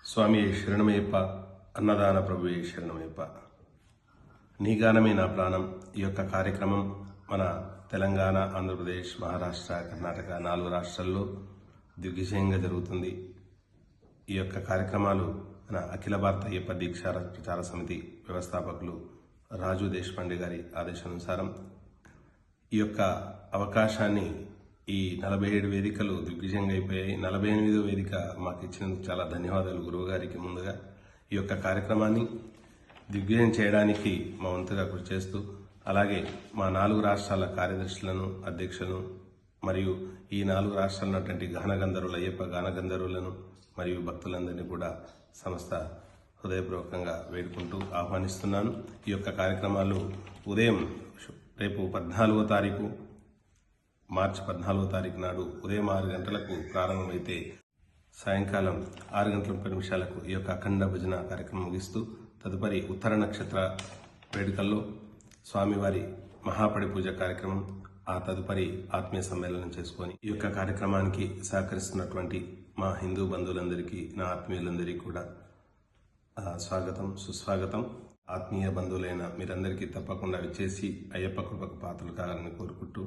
స్వామి శరణమయ్యప్ప, అన్నదాన ప్రభువే శరణమయ్యప్ప. నీ గానమే నా ప్రాణం. ఈ యొక్క కార్యక్రమం మన తెలంగాణ, ఆంధ్రప్రదేశ్, మహారాష్ట్ర, కర్ణాటక 4 రాష్ట్రాల్లో దిగ్విజయంగా జరుగుతుంది. ఈ యొక్క కార్యక్రమాలు మన అఖిల భారత అయ్యప్ప దీక్షా ప్రచార సమితి వ్యవస్థాపకులు రాజు దేశపాండే గారి ఆదేశానుసారం ఈ యొక్క అవకాశాన్ని ఈ 47 వేదికలు దిగ్విజయంగా అయిపోయాయి. 48వ వేదిక మాకు ఇచ్చినందుకు చాలా ధన్యవాదాలు గురువు గారికి. ముందుగా ఈ యొక్క కార్యక్రమాన్ని దిగ్విజయం చేయడానికి మా వంతుగా కృషి చేస్తూ, అలాగే మా 4 రాష్ట్రాల కార్యదర్శులను, అధ్యక్షులను మరియు ఈ 4 రాష్ట్రాల ఉన్నటువంటి గానగంధర్వులు, అయ్యప్ప గానగంధర్వులను మరియు భక్తులందరినీ కూడా సంస్థ హృదయపూర్వకంగా వేడుకుంటూ ఆహ్వానిస్తున్నాను. ఈ యొక్క కార్యక్రమాలు ఉదయం రేపు 14వ తారీఖు మార్చి 14వ తారీఖు నాడు ఉదయం 6 గంటలకు ప్రారంభమైతే సాయంకాలం 6 గంటల 30 నిమిషాలకు ఈ యొక్క అఖండ భజన కార్యక్రమం ముగిస్తూ తదుపరి ఉత్తర నక్షత్ర వేడుకల్లో స్వామివారి మహాపడి పూజ కార్యక్రమం, ఆ తదుపరి ఆత్మీయ సమ్మేళనం చేసుకొని ఈ యొక్క కార్యక్రమానికి సహకరిస్తున్నటువంటి మా హిందూ బంధువులందరికీ, నా ఆత్మీయులందరికీ కూడా స్వాగతం, సుస్వాగతం. ఆత్మీయ బంధువులైన మీరందరికీ తప్పకుండా విచ్చేసి అయ్యప్ప కృపకు పాత్రలు కావాలని కోరుకుంటూ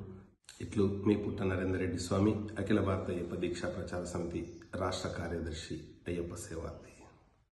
ఇట్లు మీ పుట్ట నరేందర్ రెడ్డి స్వామి, అఖిల భారత అయ్యప్ప దీక్షా ప్రచార సమితి రాష్ట్ర కార్యదర్శి, అయ్యప్ప సేవార్థి.